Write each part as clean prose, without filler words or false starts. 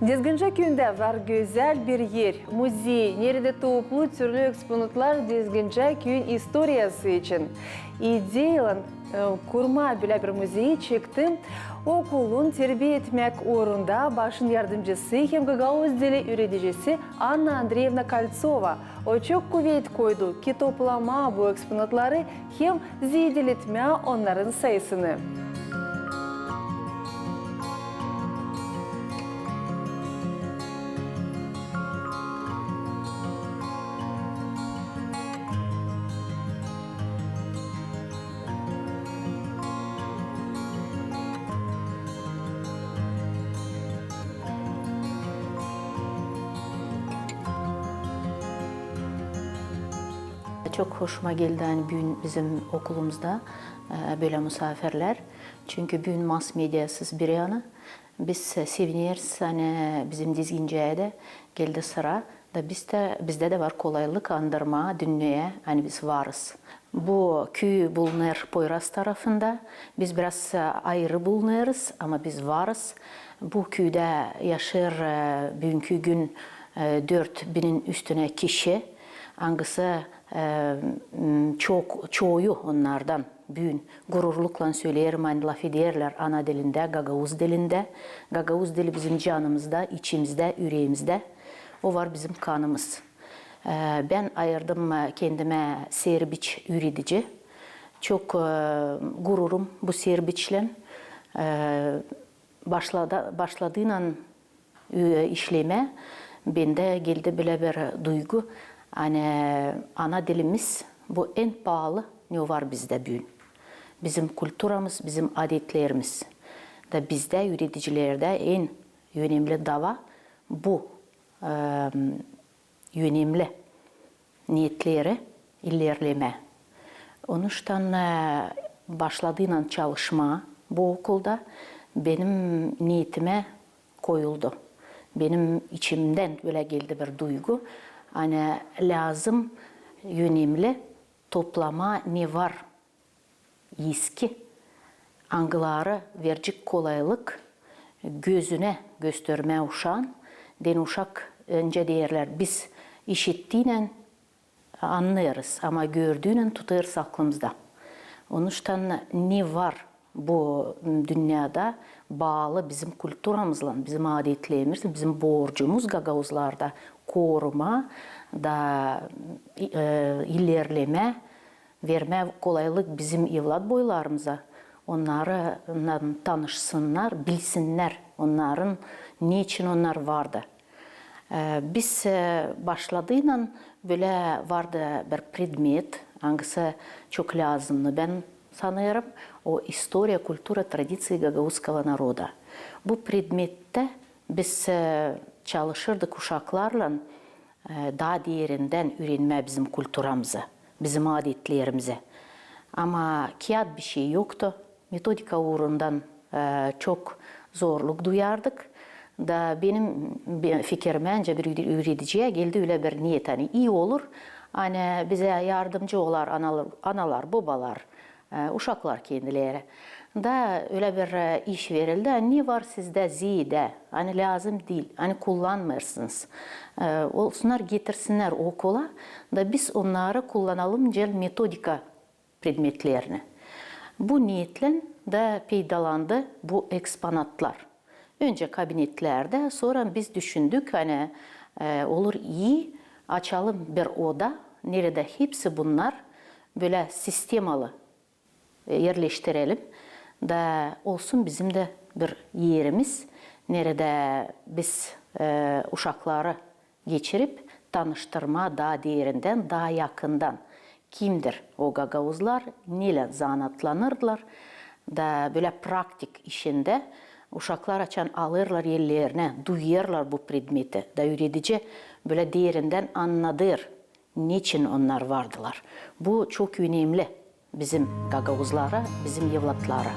Dizgince köyünde var güzel bir yer, muzey, nerede toplu türlü eksponatlar Dizgince köyün istoriyası için. İdeyalan kurma bile bir muzeyi çıktı. Okulun terbiye etmek uğrunda başın yardımcısı hem Gagauz dili üreticisi Anna Andreevna Kaltsova o çok kuvvet koydu ki toplama bu eksponatları hem ziydeletme onların sayısını. Çok hoşuma geldi bugün bizim okulumuzda böyle misafirler. Çünkü bugün mass medyasız bir yana. Biz seviniyoruz bizim Dizgince'ye de geldi sıra. Da bizde de var kolaylık andırma dünyaya biz varız. Bu köy bulunur Poyraz tarafında. Biz biraz ayrı bulunuyoruz ama biz varız. Bu köyde yaşar bugünkü gün 4000'in üstüne kişi. Hangisi çoğu onlardan bugün gururlukla söylerim, laf ederler ana dilinde, Gagauz dilinde. Gagauz dili bizim canımızda, içimizde, yüreğimizde. O var bizim kanımız. Ben ayırdım kendime serbiç üretici. Çok gururum bu serbiçle. Başladığıyla işleme bende geldi bile bir duygu. Ana dilimiz bu en pahalı ne var bizde bugün. Bizim kültürümüz, bizim adetlerimiz. Da bizde üreticilerde en önemli dava bu önemli niyetleri ilerleme. Onun için başladığıyla çalışma bu okulda benim niyetime koyuldu. Benim içimden böyle geldi bir duygu. Lazım önemli toplama ne var eski angıları verecek kolaylık gözüne gösterme uşağın den uşak önce değerler biz işittiğiyle anlıyoruz ama gördüğüyle tutarız aklımızda. Onun için ne var bu dünyada bağlı bizim kültürümüzle, bizim adetlerimiz, bizim borcumuz Gagauzlarda koruma da ilerleme, verme kolaylık bizim evlat boylarımıza. Onları tanışsınlar, bilsinler onların niçin onlar vardı. Biz başladığıyla böyle vardı bir predmet, hangisi çok lazımdı. Ben sanıyorum o historia, kultura, tradisiya Gagauzskого народа. Bu predmette biz çalışırdık uşaklarla daha derinden öğrenme bizim kültürümüzü, bizim adetlerimizi. Ama kağıt bir şey yoktu. Metodika uğrundan çok zorluk duyardık. Da benim fikrimce bir öğreticiye geldi öyle bir niyet. İyi olur, bize yardımcı olar analar, babalar, uşaklar kendileri. Da öyle bir iş verildi. Ne var sizde ziyde? Lazım değil. Kullanmıyorsunuz. Olsunlar getirsinler okula. Da biz onları kullanalım metodika predmetlerini. Bu niyetle de peydalandı bu eksponatlar. Önce kabinetlerde sonra biz düşündük olur iyi açalım bir oda. Nerede hepsi bunlar böyle sistemalı yerleştirelim. Da olsun bizim de bir yerimiz. Nerede biz uşakları geçirip tanıştırma daha derinden, daha yakından. Kimdir o Gagauzlar, neyle zanatlanırlar da böyle praktik işinde uşaklar açan alırlar yerlerine, duyarlar bu predmeti da üretici böyle derinden anladır niçin onlar vardılar. Bu çok önemli bizim Gagauzlara, bizim evlatlara.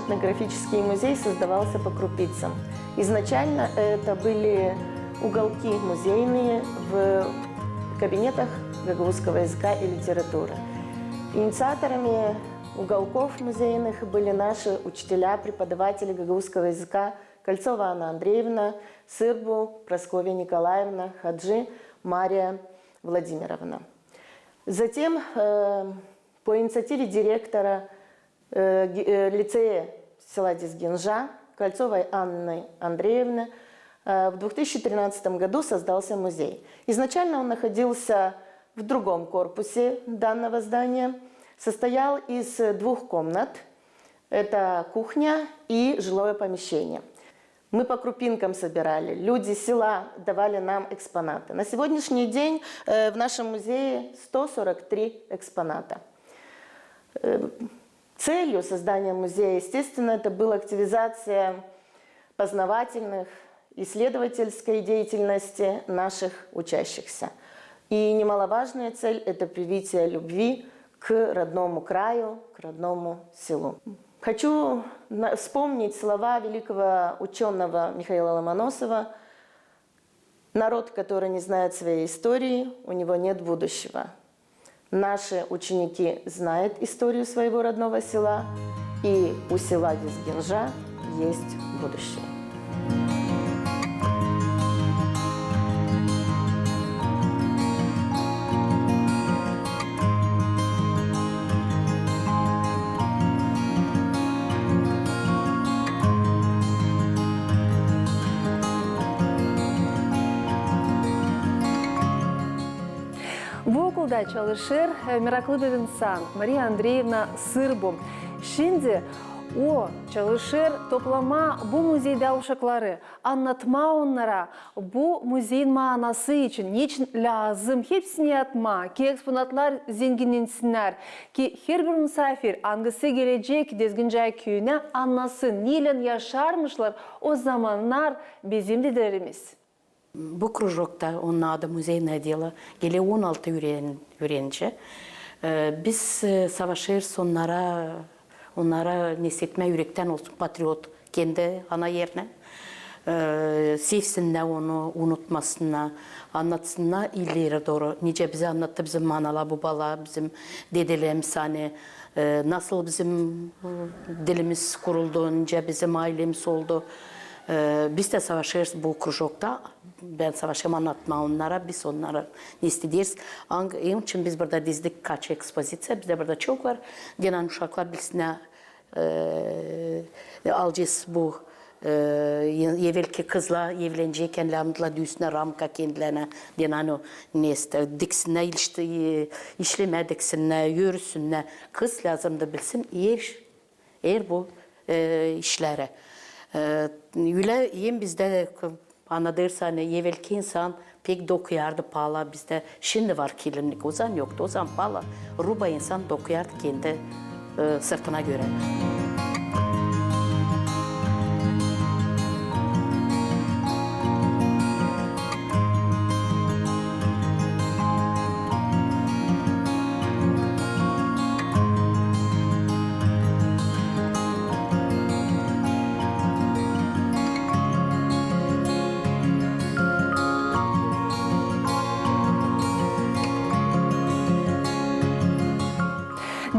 этнографический музей создавался по крупицам. Изначально это были уголки музейные в кабинетах гагаузского языка и литературы. Инициаторами уголков музейных были наши учителя, преподаватели гагаузского языка Кольцова Анна Андреевна, Сырбу Прасковья Николаевна, Хаджи Мария Владимировна. Затем по инициативе директора лицея села Дизгинжа Кольцовой Анны Андреевны в 2013 году создался музей. Изначально он находился в другом корпусе данного здания, состоял из 2 комнат. Это кухня и жилое помещение. Мы по крупинкам собирали, люди села давали нам экспонаты. На сегодняшний день в нашем музее 143 экспоната. Целью создания музея, естественно, это была активизация познавательных, исследовательской деятельности наших учащихся. И немаловажная цель – это привитие любви к родному краю, к родному селу. Хочу вспомнить слова великого ученого Михаила Ломоносова: «Народ, который не знает своей истории, у него нет будущего». Наши ученики знают историю своего родного села, и у села Дизгинжа есть будущее. Bu okulda çalışır meraklı bir insan Maria Andreevna Sırbu. Şimdi o çalışır toplama bu muzeyde uşakları, anlatma onlara bu muzeyin manası için, niçin lazım hepsini yapma, ki eksponatlar zenginlensinler, ki her bir misafir hangisi gelecek Dizginjay köyüne anlasın, niçin yaşarmışlar o zamanlar bizim dedelerimiz. Bu krужокта, onun adı Muzeyное дело, gele 16 öğrenci. Biz savaşırız onlara nesletme yürekten olsun, patriot, kendi ana yerine. Sevsinler onu, unutmasınlar, anlatsınlar ileri doğru. Nice bize anlattı bizim analar, babalar, bizim dedelerimiz hani nasıl bizim dilimiz kuruldu, nice bizim ailemiz oldu. Biz de savaşırız bu krужокta. Ben savaşımı anlatma onlara, biz onlara ne istediyiz. Onun için biz burada dizdik kaç ekspozisyon, bizde burada çok var. Dinan uşaklar bilsinler, alacağız bu evvelki kızla evlenecekken lamdla düğüsüne ramka kendilerine dinano neste diksinler işleme diksinler yürüsünler kız lazım da bilsin eğer bu işlere öyle yem bizde anladırsa hani evvelki insan pek dokuyardı pahalı bizde şimdi var kilimlik o zaman yoktu o zaman pahalı ruba insan dokuyardı kendi sırtına göre.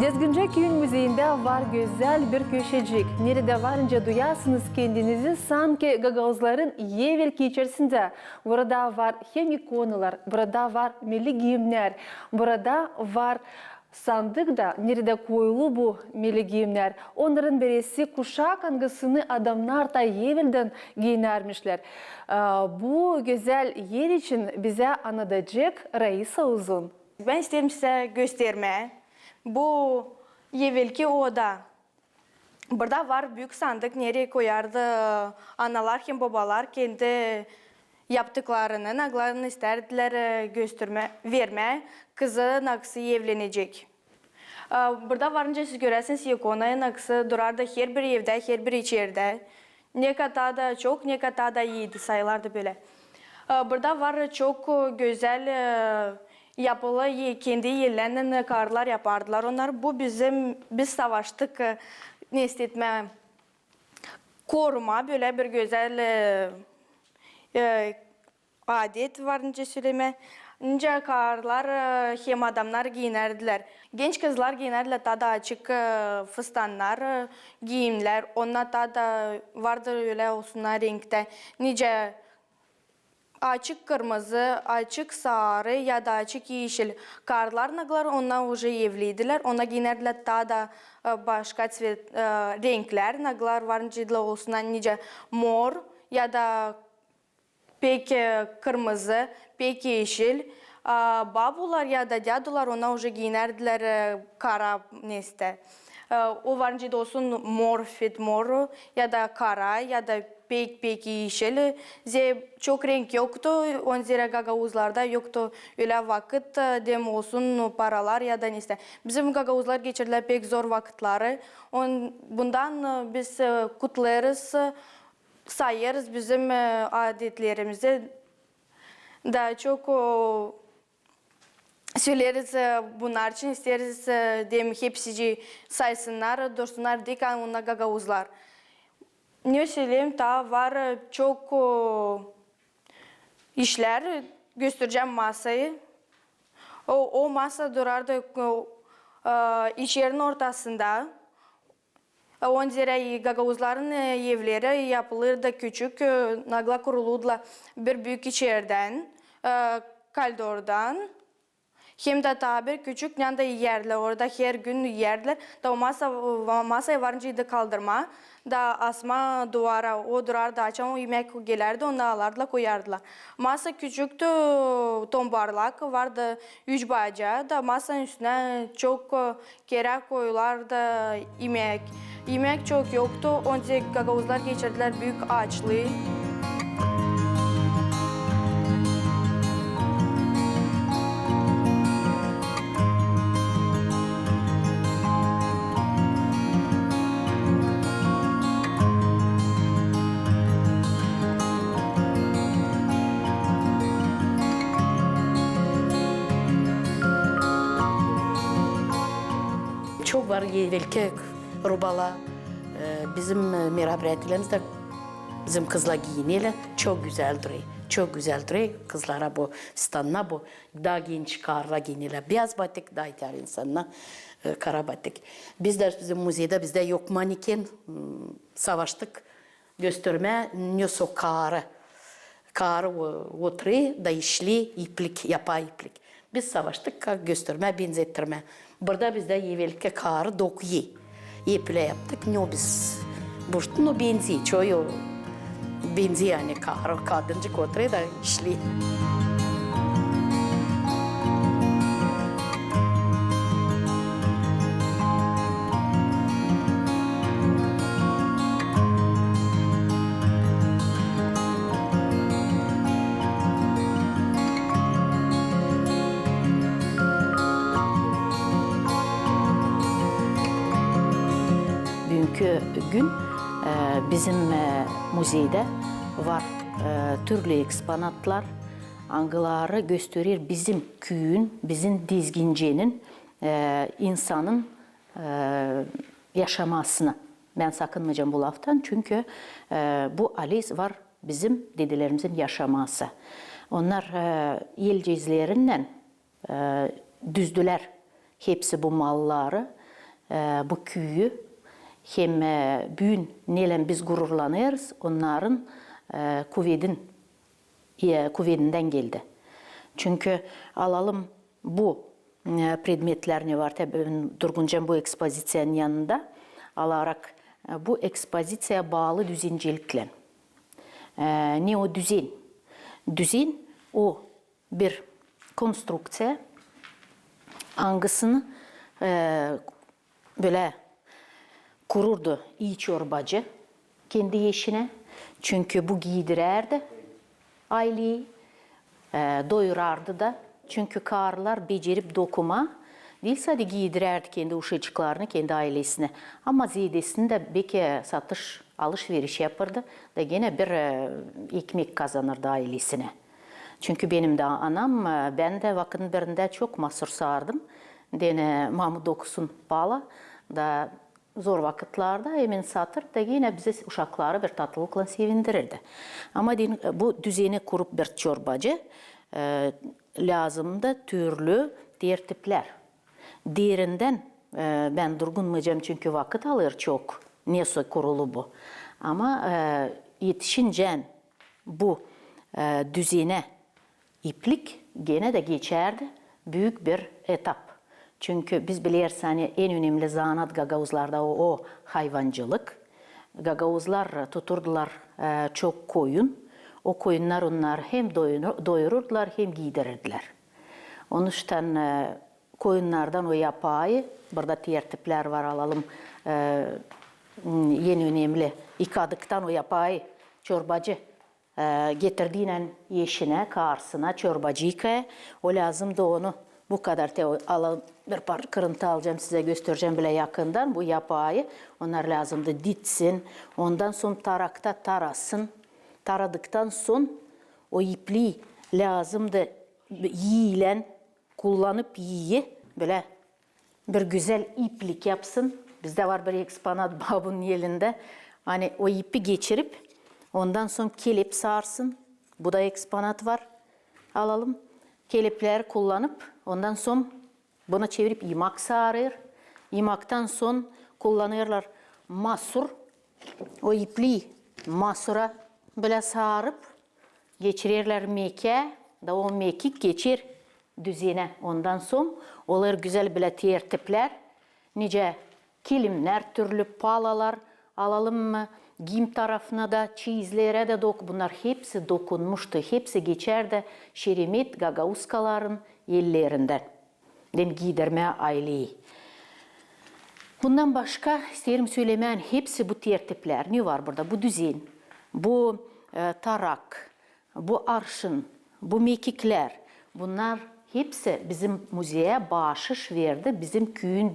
Dizginjay Köyü Müzeyinde var güzel bir köşecik. Nerede varınca duyarsınız kendinizi sanki Gagauzların evvelki içerisinde. Burada var hem ikonalar, burada var milli giyimler, burada var sandık da nerede koyulu bu milli giyimler. Onların birisi kuşak hangisini adamlar da evvelden giyinirmişler. Bu güzel yer için bize anlatacak Raisa Uzun. Ben isterim size göstermeye. Bu evvelki oda. Burada var büyük sandık, nereye koyardı analar hem babalar kendi yaptıklarını, naglarını isterdiler verme. Kızı naksı evlenecek. Burada varınca siz görersiniz ikonayı naksı durardı her bir evde, her bir içeride. Ne kadar da çok, ne kadar da iyiydi sayılardı böyle. Burada var çok güzel yapılı kendi yerlerinden karlar yapardılar. Onlar bu biz savaştık nesletme koruma böyle bir güzel adet var nice söyleme. Nice karlar hem adamlar giyinirdiler. Genç kızlar giyinirdiler daha açık fıstanlar, giyimler. Onlar da vardı öyle olsunlar renkte. Nice açık kırmızı, açık sarı ya da açık yeşil karlar naglar onlar уже evliydiler. Ona giyinirdiler daha da başka renkler naglar var nice olsunlar nice mor ya da pek kırmızı, pek yeşil. Babular ya da dadılar ona уже giyinirdiler kara neste. O var nice olsun mor, fit mor ya da kara ya da pek yeşil. Çok renk yoktu. On zira gagavuzlarda yoktu. Öyle vakit dem olsun paralar ya da neste. Bizim gagavuzlar geçirdiler pek zor vakitleri. Bundan biz kutlarız, sayarız bizim adetlerimizi. Daha çok söyleriz bunlar için isteriz dem hepsi saysınlar, dursunlar dik ona gagavuzlar. Ne söyleyeyim daha var çok işler göstereceğim masayı. O masa durardı iş yerinin ortasında. On zira gagavuzların evleri yapılırdı küçük, nagla kurulurdu bir büyük içeriden, koridordan. Hem de tabi küçük yanında yerler, orada her gün yerler. Da o masaya varıncaydı kaldırma. Da asma duvara, o durardı açan o yemek gelirdi, onu alırdılar, koyardılar. Masa küçüktü, tombarlak vardı, 3 baca. Da masanın üstüne çok kere koyulardı yemek. Yemek çok yoktu, onca gagavuzlar geçirdiler büyük açlığı. Çok var evvelki rubala. Bizim merabiyetlerimizde bizim kızlar giyiniyorlar. Çok güzel duruyor. Çok güzel duruyor. Kızlara bu stanna bu. Daha genç karla giyiniyorlar. Beyaz batik daha ihtiyar insanlar. Kara batik. Bizim müzede bizde yok maniken. Savaştık. Gösterme nyoso karı. Karı oturuyor da işli iplik, yapay iplik. Biz savaştık gösterme, benzettirme. Burada bizde evvelki karı dokuyu. İple yaptık. Ne biz burçlu benziyor. Çoğu benziyor yani karı. Kadıncık oturuyor da işli. Bugünkü gün bizim müzeyde var türlü eksponatlar, angıları gösterir bizim köyün, bizim dizgincenin, insanın yaşamasını. Ben sakınmayacağım bu laftan çünkü bu aliz var bizim dedelerimizin yaşaması. Onlar el cizlerinden düzdüler hepsi bu malları, bu köyü. Hem bugün neyle biz gururlanıyoruz, onların kuvvetinden geldi. Çünkü alalım bu predmetler ne var, tabii durgunca bu ekspozisyonun yanında alarak bu ekspozisyaya bağlı düzencelikle. Ne o düzen? Düzen o bir konstrüksiyon, hangisini böyle kururdu iyi çorbacı kendi eşine. Çünkü bu giydirirdi aileyi, doyurardı da. Çünkü karılar becerip dokuma değil sadece giydirirdi kendi uşacıklarını, kendi ailesine. Ama ziyadesini de belki satış, alışveriş yapardı da gene bir ekmek kazanırdı ailesine. Çünkü benim de anam, ben de vaktin birinde çok mahsur sağırdım. Dene Mahmut okusun bala da zor vakitlarda emin satır da yine bize uşakları bir tatlılıkla sevindirirdi. Ama bu düzeni kurup bir çorbacı lazımdı türlü tertipler. Diğerinden ben durgunmayacağım çünkü vakit alır çok. Neyse kurulu bu. Ama yetişince bu düzene iplik gene de geçerdi. Büyük bir etap. Çünkü biz biliyoruz hani en önemli zanaat Gagavuzlarda o hayvancılık. Gagavuzlar tuturdular çok koyun. O koyunlar onlar hem doyururdular hem giydirirdiler. Onun için koyunlardan o yapağı, burada tertipler var alalım. En önemli yıkadıktan o yapağı çorbacı getirdiğine yeşine, karşısına çorbacı yıkaya. O lazım da onu bu kadar bir kırıntı alacağım size göstereceğim bile yakından bu yapağı. Onlar lazım da ditsin. Ondan sonra tarakta tarasın. Taradıktan sonra o ipliği lazım da yiyilen kullanıp yiyi böyle bir güzel iplik yapsın. Bizde var bir eksponat babunun elinde. Hani o ipi geçirip ondan sonra kelip sarsın. Bu da eksponat var. Alalım. Kelepler kullanıp ondan sonra bunu çevirip imak sarır. İmaktan sonra kullanırlar masur. O ipliği masura böyle sarıp geçirirler meke. Da o mekik geçir düzene. Ondan sonra olur güzel böyle tertipler. Nice kilimler, türlü palalar alalım mı? Giyim tarafına da, çizlere de bunlar hepsi dokunmuştu. Hepsi geçerdi Şeremet Gagavuzkaların ellerinden. Giydirme aileyi. Bundan başka isterim söylemeyen hepsi bu tertipler. Ne var burada? Bu düzen, bu tarak, bu arşın, bu mekikler. Bunlar hepsi bizim müzeye bağışış verdi. Bizim köyün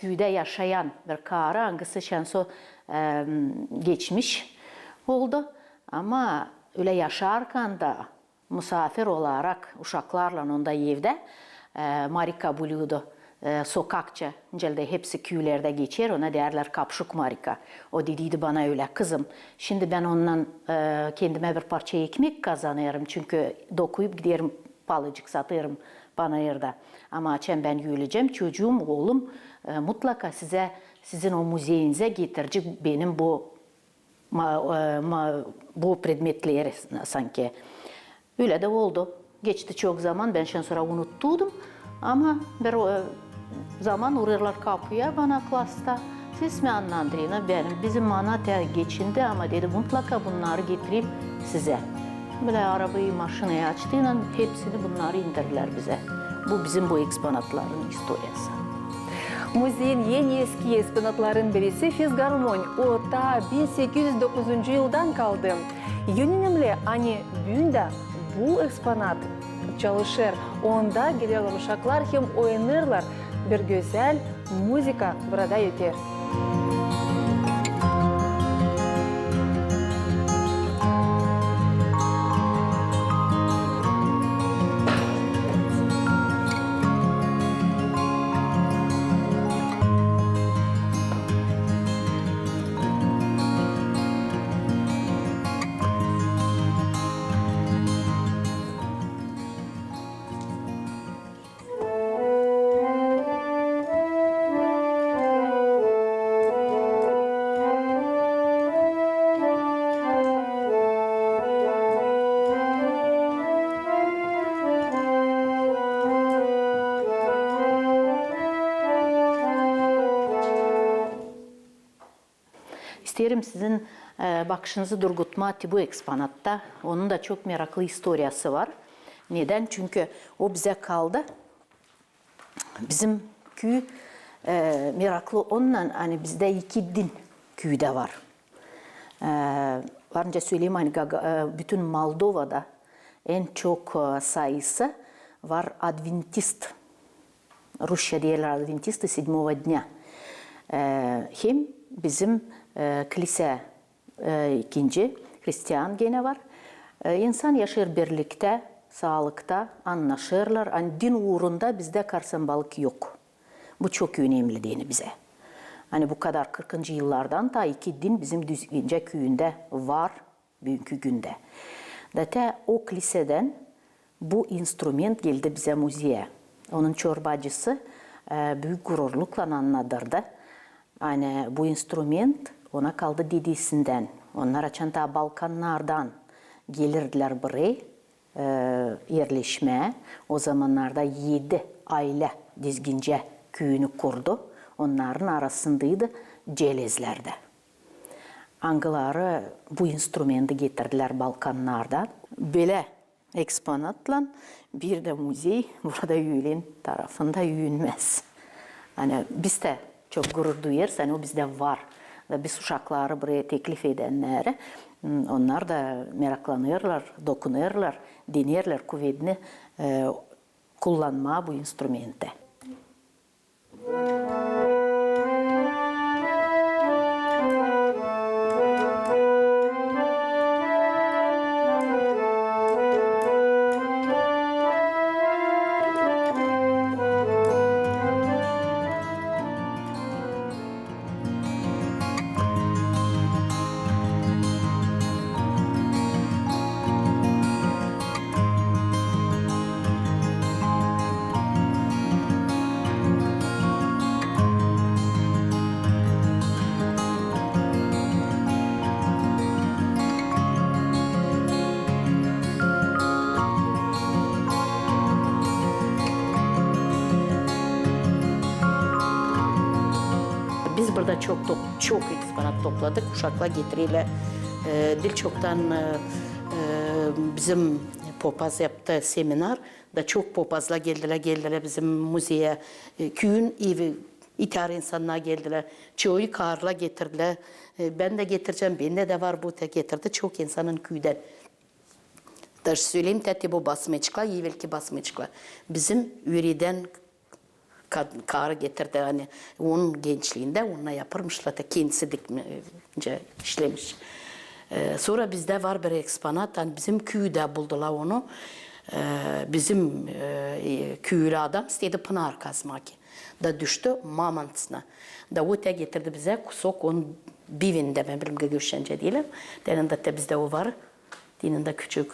köyde yaşayan bir karı hangisi şansı geçmiş oldu. Ama öyle yaşarken da misafir olarak uşaklarla onda evde marika buluyordu. Sokakça, incelde hepsi köylerde geçer, ona derler kapşuk marika. O dediydi bana öyle, kızım şimdi ben ondan kendime bir parça ekmek kazanırım. Çünkü dokuyup giderim palıcık satırım panayırda. Ama açen ben yürüyeceğim, çocuğum, oğlum mutlaka sizin o müzeyinize getirecek benim bu predmetleri sanki. Öyle de oldu. Geçti çok zaman, ben şimdi sonra unutturdum. Ama bir zaman uğrarlar kapıya bana klasta. Siz mi Anna Andreevna? Bizim manatya geçindi ama dedi mutlaka bunları getireyim size. Böyle arabayı, maşinayı açtığıyla hepsini bunları indirdiler bize. Bu bizim bu eksponatların historiası. Müzeyin en eski eksponatların birisi fizgarmon. O ta 1809 yıldan kaldı. Yönümlü hani büyünde bu eksponat çalışır. Onda gidiyorlar uşaklar hem oynarlar. Bir güzel müzika burada yeter. İsterim sizin bakışınızı durgutma bu eksponatta. Onun da çok meraklı historiası var. Neden? Çünkü o bize kaldı. Bizim köy meraklı onunla hani bizde iki din köyde var. Varınca söyleyeyim hani bütün Moldova'da en çok sayısı var Adventist. Rusya diyorlar Adventist 7. dня. Hem bizim kilise ikinci Hristiyan gene var. İnsan yaşar birlikte, sağlıkta, anlaşırlar. Yani din uğrunda bizde karsambalık yok. Bu çok önemli dini bize. Hani bu kadar 40. yıllardan ta iki din bizim Düzgünce köyünde var bugünkü günde. Zaten o kiliseden bu instrument geldi bize müziğe. Onun çorbacısı büyük gururlukla anladırdı. Hani bu instrument ona kaldı dedisinden. Onlar açan ta Balkanlardan gelirdiler buraya yerleşmeye. O zamanlarda 7 aile Dizgince köyünü kurdu. Onların arasındaydı Celezler de. Angıları bu instrumenti getirdiler Balkanlardan. Böyle eksponatla bir de müziği burada Yülen tarafında yürünmez. Hani biz de çok gurur duyarız, hani o bizde var. Biz uşakları buraya teklif edenlere, onlar da meraklanırlar, dokunurlar, denerler kuvvetini kullanma bu instrumenti. Biz burada çok eksponat topladık. Uşaklar getiriyle dil çoktan bizim Popaz yaptığı seminer da çok Popazlar geldiler bizim müzeye. Köyün evi İtar insanlar geldiler. Çoğu karla getirdiler. Ben de getireceğim. Bende de var bu tek getirdi. Çok insanın köyden. Da söyleyeyim teti bu basmacıklar, evvelki basmacıklar. Bizim üreden karı getirdi hani onun gençliğinde onunla yapırmışlar da kendisi dikmece işlemiş. Sonra bizde var bir eksponat hani bizim köyde buldular onu. Bizim köylü adam istedi pınar kazmak. Da düştü mamantısına. Da o te getirdi bize kusok onun bivinde ben bilim göçence değilim. Deninde de bizde o var. Dininde küçük.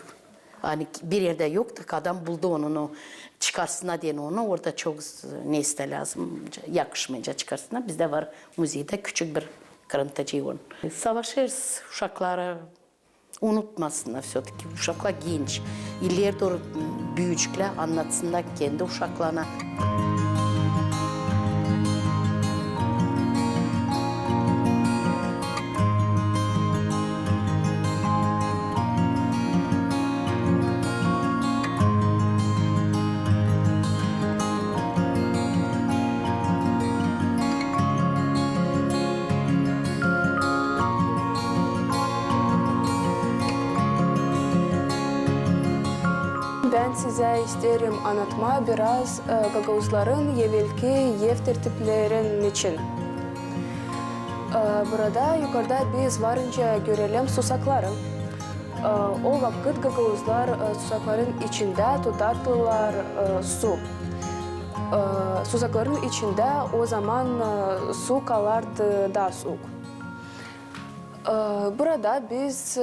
Hani bir yerde yoktu adam buldu onu çıkarsına diye onu orada çok neyse lazım yakışmayınca çıkarsına bizde var müzede küçük bir kırıntıcı onun. Savaşırız uşakları unutmasınlar все-таки uşaklar genç. İleri doğru büyücükler anlatsınlar kendi uşaklarına. Ben size isterim anlatma biraz Gagavuzların evvelki ev tertiplerin için. Burada yukarıda biz varınca görelim susakları. O vakit Gagavuzlar susakların içinde tutardılar su. Susakların içinde o zaman su kalardı daha soğuk. Burada biz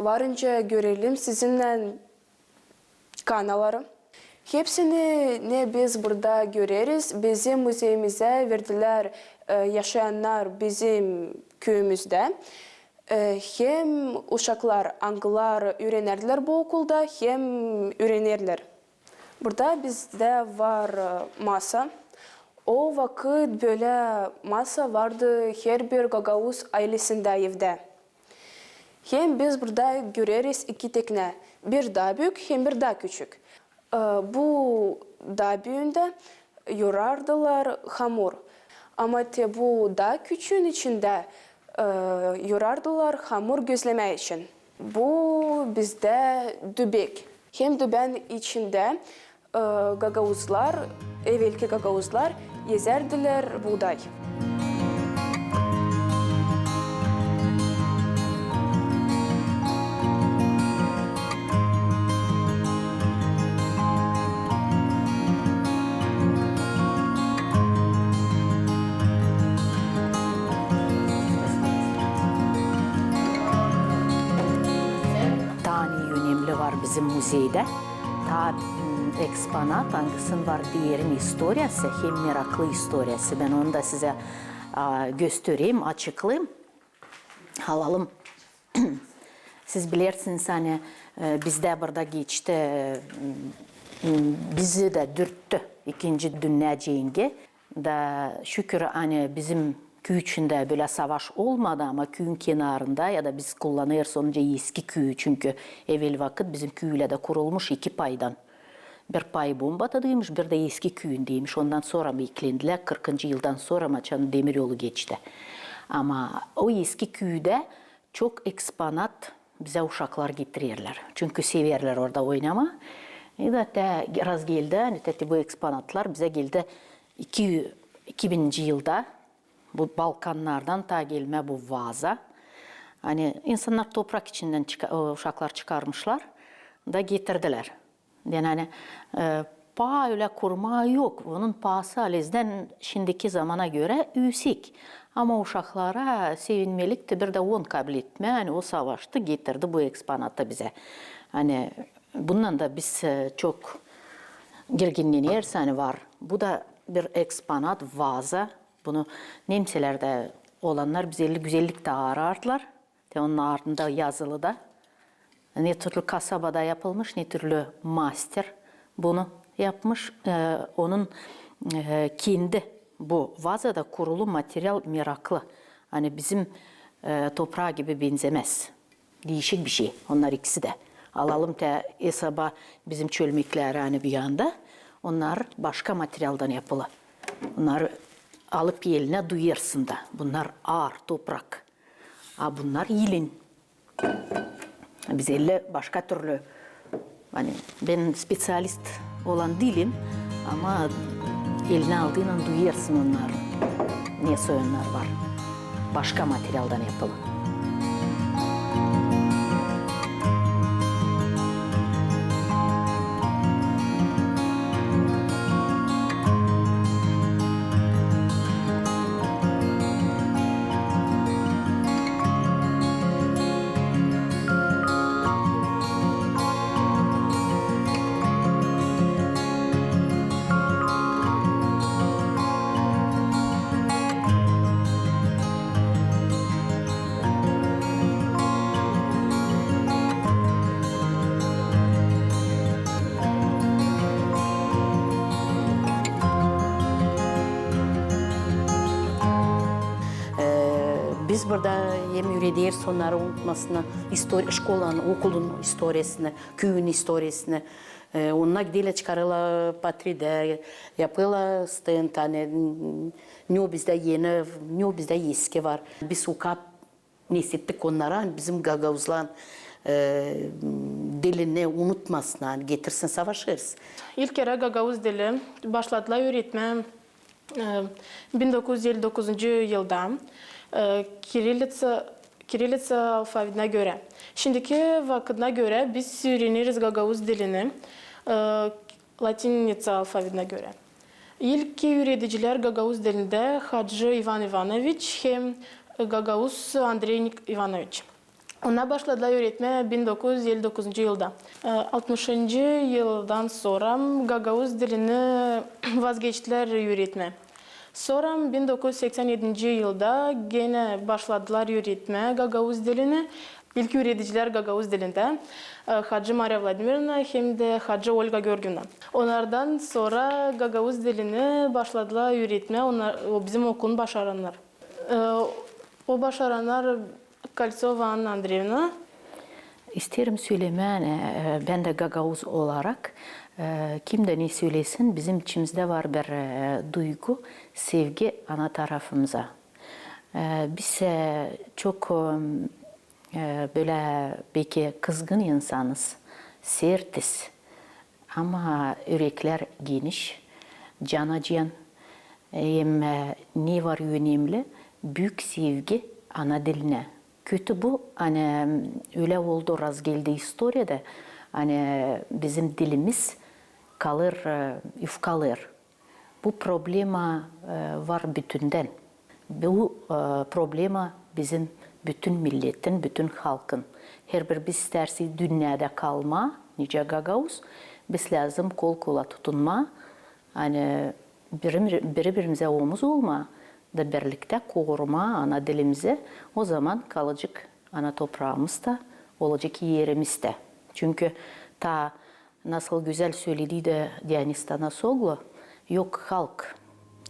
varınca görelim sizinle kanaları. Hepsini ne biz burada göreriz, bizim müzeyimize verdiler yaşayanlar bizim köyümüzde. Hem uşaklar, angılar öğrenirler bu okulda hem öğrenirler. Burada bizde var masa. O vakit böyle masa vardı her bir Gagavuz ailesinde evde. Hem biz burada göreriz iki tekne. Bir daha büyük hem bir daha küçük. Bu daha büyüğünde yorardılar hamur. Ama bu daha küçüğün içinde yorardılar hamur gözleme için. Bu bizde dübek. Hem düben içinde Gagavuzlar, evvelki Gagavuzlar ezerdiler buğday. bizim muzeyde. Ta eksponat hangisinin var diğerin historiyası, hem meraklı historiyası. Ben onu da size göstereyim, açıklayayım. Alalım. Siz bilirsiniz hani bizde burada geçti, bizi de dürttü İkinci Dünya Cengi. Da şükür hani bizim köy içinde böyle savaş olmadı ama köyün kenarında ya da biz kullanıyoruz onca eski köyü çünkü evvel vakit bizim köyle de kurulmuş 2 paydan. Bir pay bombadaymış, bir de eski köyündeymiş. Ondan sonra mı eklendiler? 40. yıldan sonra Maçanın demiryolu geçti. Ama o eski köyde çok eksponat bize uşaklar getirirler. Çünkü severler orada oynama. Da raz geldi, hani bu eksponatlar bize geldi 2000. yılda bu Balkanlardan ta gelme bu vaza. Hani insanlar toprak içinden uşaklar çıkarmışlar da getirdiler. Yani hani paha öyle kurma yok. Onun pahası Alez'den şimdiki zamana göre yüksek. Ama uşaklara sevinmelikti bir de on kabul etme. Yani o savaştı getirdi bu eksponatı bize. Hani bundan da biz çok gerginleniyoruz hani var. Bu da bir eksponat vaza. Bunu Nemselerde olanlar bize güzellik de arardılar. Onun ardında yazılı da. Ne türlü kasabada yapılmış, ne türlü master bunu yapmış. Onun kendi bu vazada kurulu materyal meraklı. Hani bizim toprağı gibi benzemez. Değişik bir şey. Onlar ikisi de. Alalım hesaba bizim çölmekler hani bir yanda. Onlar başka materyaldan yapılı. Bunlar alıp eline duyarsın da. Bunlar ağır toprak. Bunlar yelin. Biz elle başka türlü, hani ben spesyalist olan değilim ama eline aldığında duyarsın onlar. Ne soyunlar var. Başka materyaldan yapılı. Biz burada hem ürediyoruz onları unutmasına, şkolanın, okulun historisini, köyün historisini. Onunla gidiyle çıkarıla patride, yapıyla stend, hani ne bizde yeni, ne bizde eski var. Biz ukap nesettik onlara, bizim Gagavuzlan dilini unutmasına, getirsin savaşırız. İlk kere Gagavuz dili başladılar öğretme 1959 yılda. Kirillitsa alfabetine göre. Şimdiki vakitine göre biz öğreniriz Gagavuz dilini Latinitsa alfabetine göre. İlk öğreticiler Gagavuz dilinde Hacı Ivan Ivanoviç hem Gagavuz Andrei Ivanoviç. Ona başladılar öğretme 1959 yılda. 60. yıldan sonra Gagavuz dilini vazgeçtiler öğretme. Sonra 1987 yılda gene başladılar öğretmeye Gagavuz dilini. İlk öğreticiler Gagavuz dilinde Hacı Maria Vladimirovna hem de Hacı Olga Georgievna. Onlardan sonra Gagavuz dilini başladılar öğretmeye. O bizim okulun başaranlar. O başaranlar Kalsova Anna Andreevna. İsterim söylemen, ben de Gagavuz olarak kim de ne söylesin bizim içimizde var bir duygu, sevgi ana tarafımıza. Biz çok böyle belki kızgın insanız, sertiz ama yürekler geniş, can acıyan. Hem ne var önemli? Büyük sevgi ana diline. Kötü bu, hani öyle oldu raz geldi historiada, hani bizim dilimiz kalır, yufkalır. Bu problema var bütünden. Bu problema bizim bütün milletin, bütün halkın. Her bir biz istersi dünyada kalma, nice Gagauz, biz lazım kol kola tutunma, hani birbirimize omuz olma, da birlikte koruma ana dilimizi, o zaman kalacak ana toprağımızda, olacak yerimizde. Çünkü ta nasıl güzel söyledi de Dionys Tanasoglu, yok halk,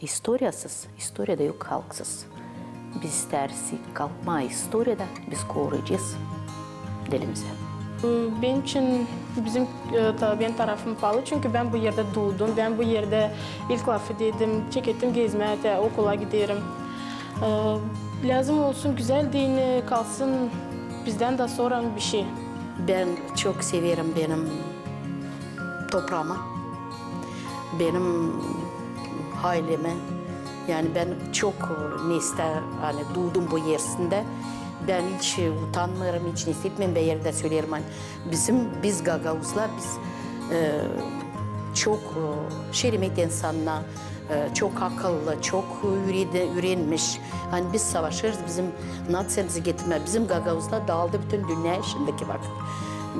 historiyasız, historiyada yok halksız. Biz istersi kalma historiyada, biz koruyacağız dilimizi. Benim için benim tarafım pahalı çünkü ben bu yerde doğdum, ben bu yerde ilk lafı dedim, çekettim gezmeye, okula giderim. Lazım olsun güzel dini kalsın bizden de sonra bir şey. Ben çok severim benim toprağımı, benim ailemi. Yani ben çok hani doğdum bu yersinde. Ben hiç utanmıyorum, hiç hissetmiyorum. Ben yerde söylerim. Hani biz Gagauzlar, biz çok şerimet insanlar, çok akıllı, çok öğrenmiş. Hani biz savaşırız, bizim nasyonumuzu getirme. Bizim Gagauzlar dağıldı bütün dünya şimdiki vakit.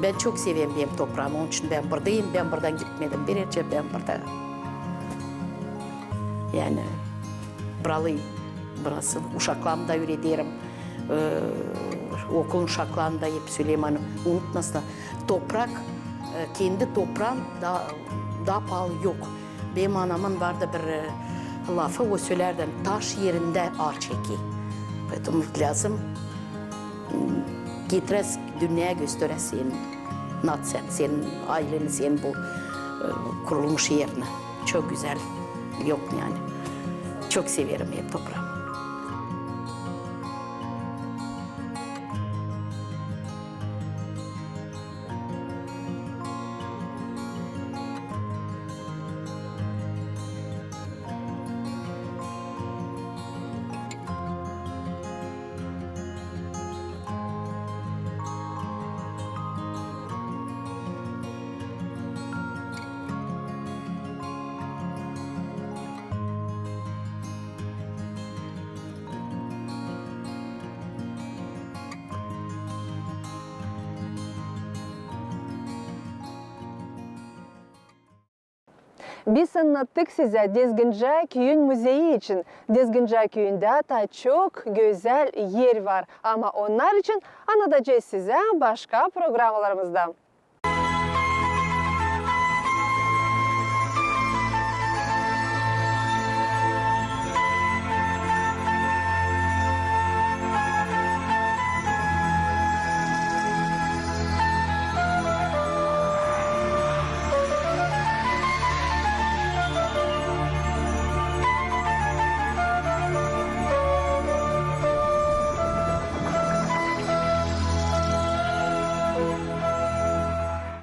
Ben çok seviyorum benim toprağımı, onun için ben buradayım. Ben buradan gitmedim. Birce ben burada. Yani buralıyım. Burası. Uşaklarımı da öğretirim. Okulun uşaklarını da hep söyleyeyim. Hani unutmasınlar. Toprak, kendi toprağın daha pahalı yok. Benim anamın vardı bir lafı, o söylerden taş yerinde ar çeki. Lazım getirez dünyaya gösterez senin natsen, senin aileni, senin bu kurulmuş yerini. Çok güzel. Yok yani. Çok severim hep toprağımı. Biz anlattık size Dezginca Köyün Müzeyi için. Dezginca Köyü'nde de çok güzel yer var. Ama onlar için anlatacağız size başka programlarımızda.